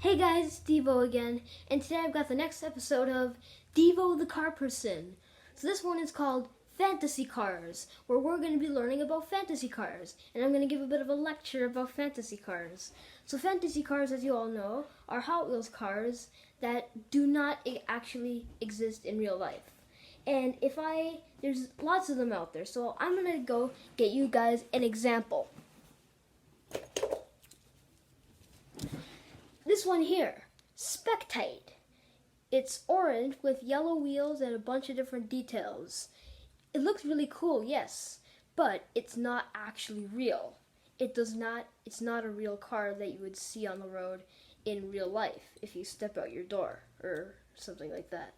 Hey guys, it's Devo again, and today I've got the next episode of Devo the Car Person. So this one is called Fantasy Cars, where we're going to be learning about fantasy cars, and I'm going to give a bit of a lecture about fantasy cars. So fantasy cars, as you all know, are Hot Wheels cars that do not actually exist in real life. And there's lots of them out there, so I'm going to go get you guys an example. This one here, Spectate. It's orange with yellow wheels and a bunch of different details. It looks really cool, yes, but it's not actually real. It's not a real car that you would see on the road in real life if you step out your door or something like that.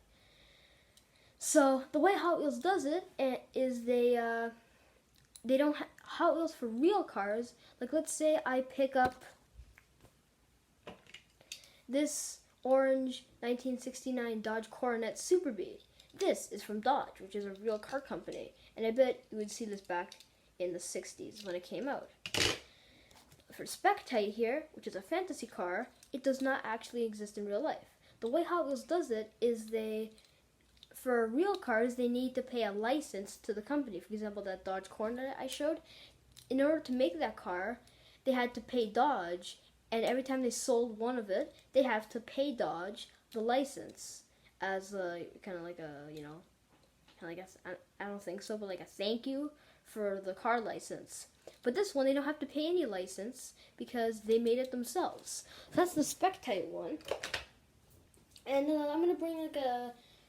So the way Hot Wheels does it is they don't have Hot Wheels for real cars. Like let's say I pick up this orange 1969 Dodge Coronet Super Bee. This is from Dodge, which is a real car company, and I bet you would see this back in the 60s when it came out. For Spectate here, which is a fantasy car, it does not actually exist in real life. The way Hot Wheels does it is for real cars, they need to pay a license to the company. For example, that Dodge Coronet I showed, in order to make that car, they had to pay Dodge. And every time they sold one of it, they have to pay Dodge the license as kind of like I don't think so, but like a thank you for the car license. But this one, they don't have to pay any license because they made it themselves. So that's the Spectate one. And I'm gonna bring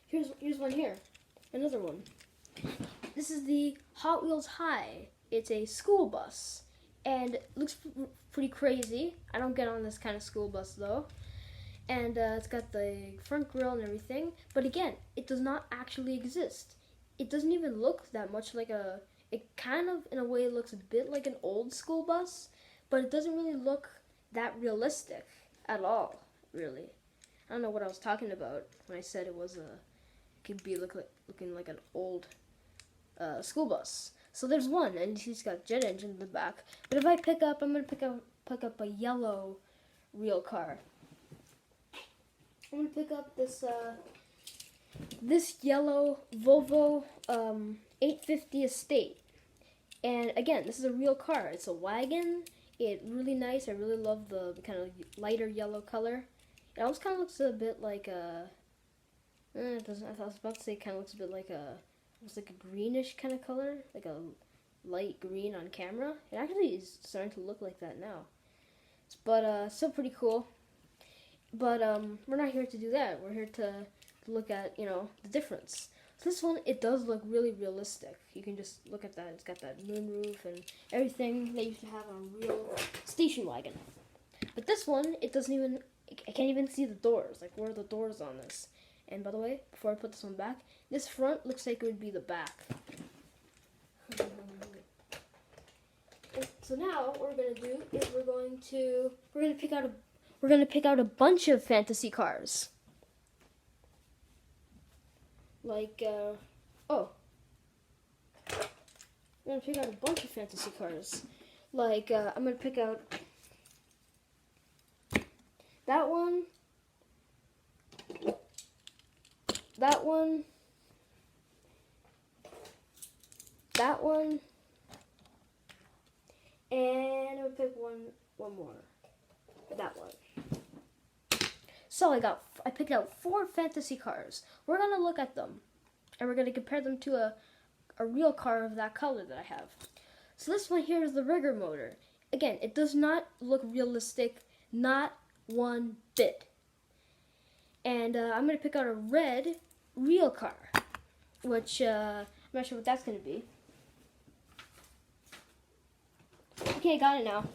here's one here, another one. This is the Hot Wheels High. It's a school bus. And it looks pretty crazy. I don't get on this kind of school bus though. And it's got the front grille and everything. But again, it does not actually exist. It doesn't even look that much like it kind of, in a way, looks a bit like an old school bus. But it doesn't really look that realistic at all, really. I don't know what I was talking about when I said it could be looking like an old school bus. So there's one, and he's got jet engine in the back. But if I'm gonna pick up a yellow real car. I'm gonna pick up this yellow Volvo 850 Estate. And again, this is a real car. It's a wagon. It's really nice. I really love the kind of lighter yellow color. It almost kind of looks a bit like it doesn't. I was about to say it kind of looks a bit like it's like a greenish kind of color, like a light green on camera. It actually is starting to look like that now. But still pretty cool. But we're not here to do that. We're here to look at, the difference. So this one, it does look really realistic. You can just look at that. It's got that moonroof and everything that you used to have on a real station wagon. But this one, I can't even see the doors. Like, where are the doors on this? And by the way, before I put this one back, this front looks like it would be the back. So now what we're gonna do is we're gonna pick out a bunch of fantasy cars. Like we're gonna pick out a bunch of fantasy cars. Like I'm gonna pick out that one. That one, and I'll pick one more. That one. So I picked out 4 fantasy cars. We're gonna look at them, and we're gonna compare them to a real car of that color that I have. So this one here is the rigger motor. Again, it does not look realistic, not one bit. And I'm going to pick out a red real car, which I'm not sure what that's going to be. Okay, I got it now.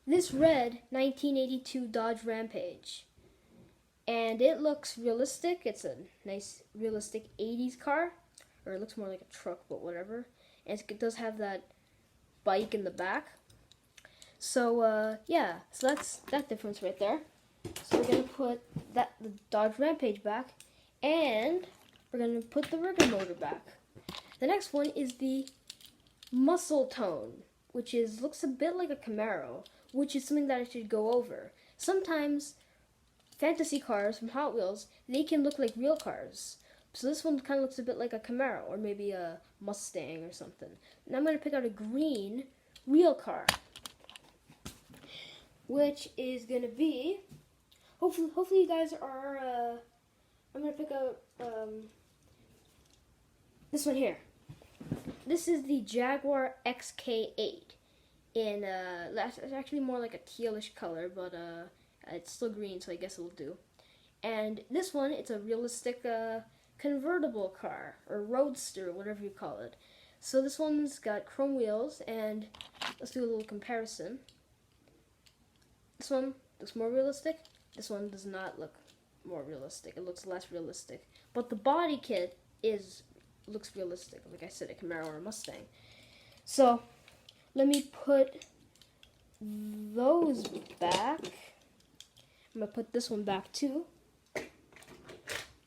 This red 1982 Dodge Rampage. And it looks realistic. It's a nice, realistic 80s car. Or it looks more like a truck, but whatever. And it does have that bike in the back. So, yeah. So that's that difference right there. So we're going to put the Dodge Rampage back, and we're going to put the rigger motor back. The next one is the Muscle Tone, which looks a bit like a Camaro, which is something that I should go over. Sometimes fantasy cars from Hot Wheels, they can look like real cars. So this one kind of looks a bit like a Camaro or maybe a Mustang or something. And I'm going to pick out a green real car, which is going to be, hopefully you guys are, I'm going to pick out this one here. This is the Jaguar XK8. In it's actually more like a tealish color, but it's still green, so I guess it'll do. And this one, it's a realistic convertible car or roadster, whatever you call it. So this one's got chrome wheels, and let's do a little comparison. This one looks more realistic. This one does not look more realistic. It looks less realistic, but the body kit looks realistic. Like I said, a Camaro or a Mustang. So let me put those back. I'm going to put this one back too.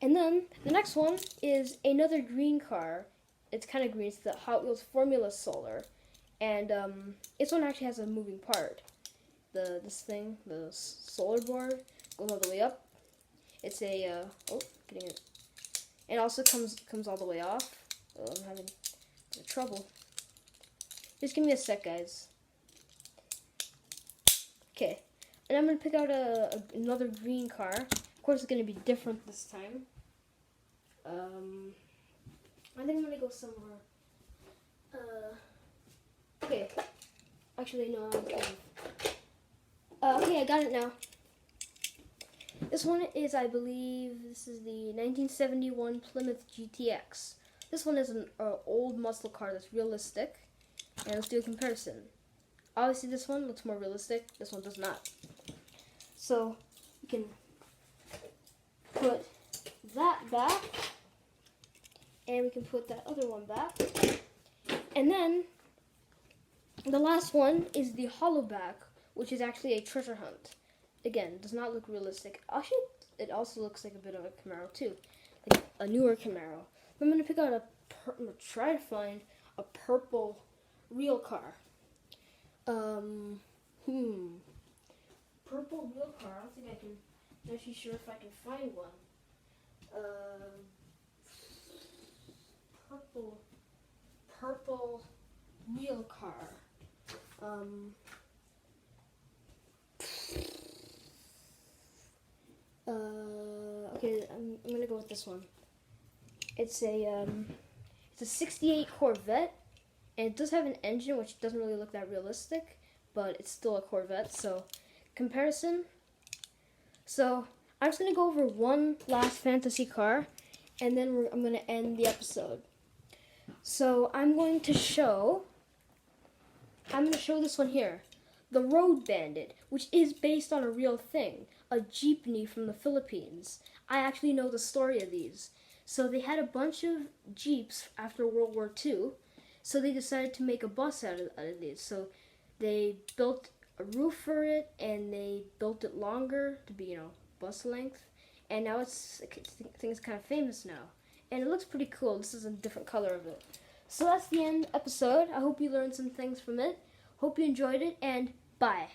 And then the next one is another green car. It's kind of green. It's the Hot Wheels Formula Solar. And this one actually has a moving part. The solar board goes all the way up. It's a, getting it. It also comes all the way off. Oh, I'm having trouble. Just give me a sec, guys. Okay, and I'm going to pick out another green car. Of course, it's going to be different this time. I think I'm going to go somewhere. Okay. Actually, no, I'm kidding. Okay, I got it now. This one is, I believe, this is the 1971 Plymouth GTX. This one is an old muscle car that's realistic. And let's do a comparison. Obviously, this one looks more realistic. This one does not. So, we can put that back. And we can put that other one back. And then, the last one is the Hollowback, which is actually a treasure hunt. Again, does not look realistic. Actually, it also looks like a bit of a Camaro, too. Like a newer Camaro. I'm going to pick out I'm going to try to find a purple real car. Purple real car. I don't think I can. I'm not actually sure if I can find one. Purple real car. Okay, I'm gonna go with this one. It's a 68 Corvette. And it does have an engine, which doesn't really look that realistic, but it's still a Corvette, so comparison. So I'm just going to go over one last fantasy car, and then I'm going to end the episode. So I'm going to show this one here, the Road Bandit, which is based on a real thing, a jeepney from the Philippines. I actually know the story of these. So they had a bunch of Jeeps after World War II. So they decided to make a bus out of these. So they built a roof for it, and they built it longer to be, bus length. And now I think it's kind of famous now. And it looks pretty cool. This is a different color of it. So that's the end episode. I hope you learned some things from it. Hope you enjoyed it, and bye.